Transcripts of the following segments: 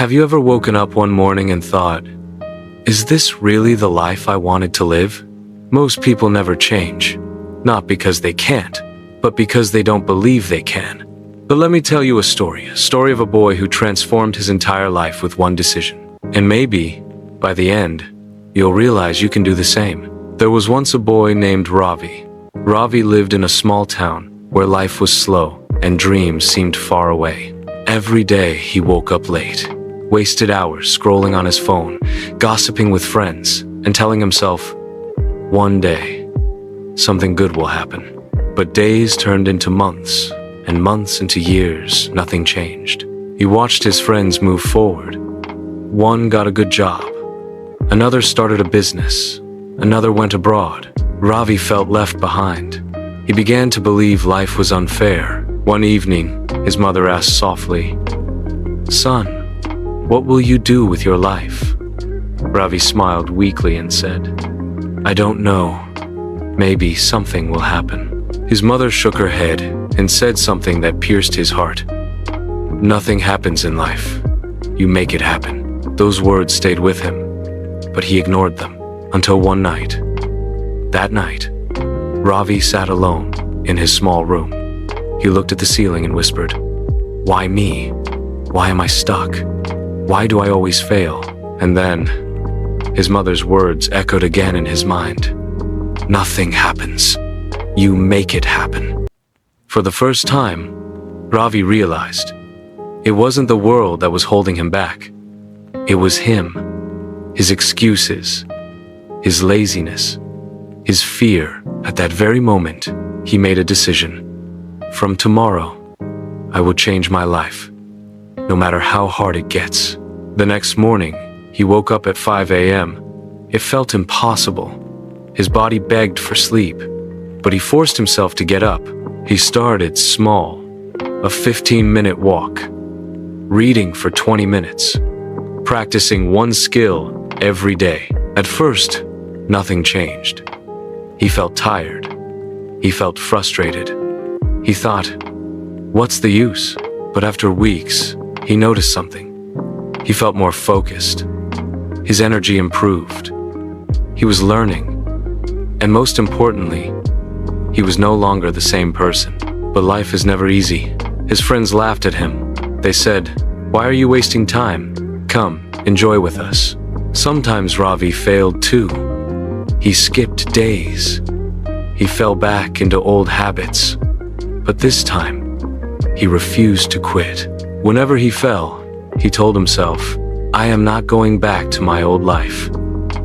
Have you ever woken up one morning and thought, is this really the life I wanted to live? Most people never change, not because they can't, but because they don't believe they can. But let me tell you a story of a boy who transformed his entire life with one decision. And maybe, by the end, you'll realize you can do the same. There was once a boy named Ravi. Ravi lived in a small town where life was slow and dreams seemed far away. Every day he woke up late, wasted hours scrolling on his phone, gossiping with friends, and telling himself, one day, something good will happen. But days turned into months, and months into years. Nothing changed. He watched his friends move forward. One got a good job. Another started a business. Another went abroad. Ravi felt left behind. He began to believe life was unfair. One evening, his mother asked softly, "Son, what will you do with your life?" Ravi smiled weakly and said, "I don't know. Maybe something will happen." His mother shook her head and said something that pierced his heart. "Nothing happens in life. You make it happen." Those words stayed with him, but he ignored them until one night. That night, Ravi sat alone in his small room. He looked at the ceiling and whispered, "Why me? Why am I stuck? Why do I always fail?" And then, his mother's words echoed again in his mind. "Nothing happens. You make it happen." For the first time, Ravi realized it wasn't the world that was holding him back. It was him, his excuses, his laziness, his fear. At that very moment, he made a decision. From tomorrow, I will change my life, no matter how hard it gets. The next morning, he woke up at 5 a.m. It felt impossible. His body begged for sleep, but he forced himself to get up. He started small, a 15-minute walk, reading for 20 minutes, practicing one skill every day. At first, nothing changed. He felt tired. He felt frustrated. He thought, what's the use? But after weeks, he noticed something. He felt more focused. His energy improved. He was learning. And most importantly, he was no longer the same person. But life is never easy. His friends laughed at him. They said, "Why are you wasting time? Come, enjoy with us." Sometimes Ravi failed too. He skipped days. He fell back into old habits. But this time, he refused to quit. Whenever he fell, he told himself, "I am not going back to my old life."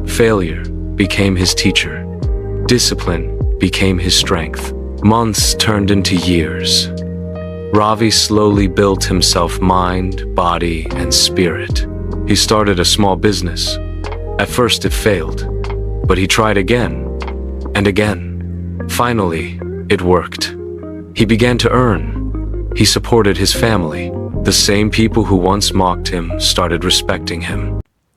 Failure became his teacher. Discipline became his strength. Months turned into years. Ravi slowly built himself mind, body, and spirit. He started a small business. At first it failed, but he tried again and again. Finally, it worked. He began to earn. He supported his family. The same people who once mocked him started respecting him.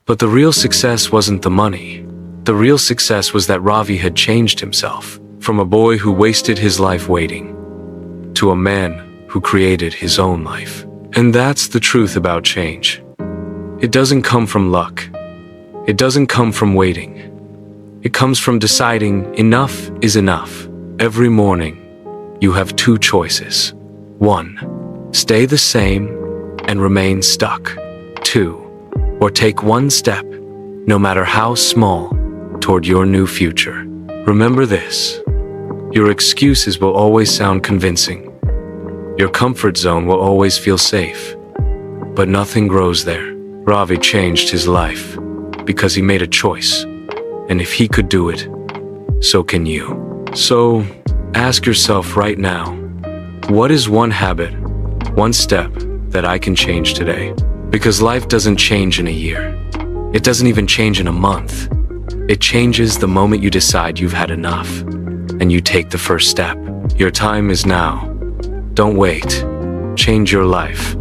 But the real success wasn't the money. The real success was that Ravi had changed himself, from a boy who wasted his life waiting, to a man who created his own life. And that's the truth about change. It doesn't come from luck. It doesn't come from waiting. It comes from deciding enough is enough. Every morning, you have two choices. 1, stay the same and remain stuck. 2, or take one step, no matter how small, toward your new future. Remember this. Your excuses will always sound convincing. Your comfort zone will always feel safe. But nothing grows there. Ravi changed his life because he made a choice. And if he could do it, so can you. So, ask yourself right now, what is one habit, one step that I can change today? Because life doesn't change in a year. It doesn't even change in a month. It changes the moment you decide you've had enough and you take the first step. Your time is now. Don't wait. Change your life.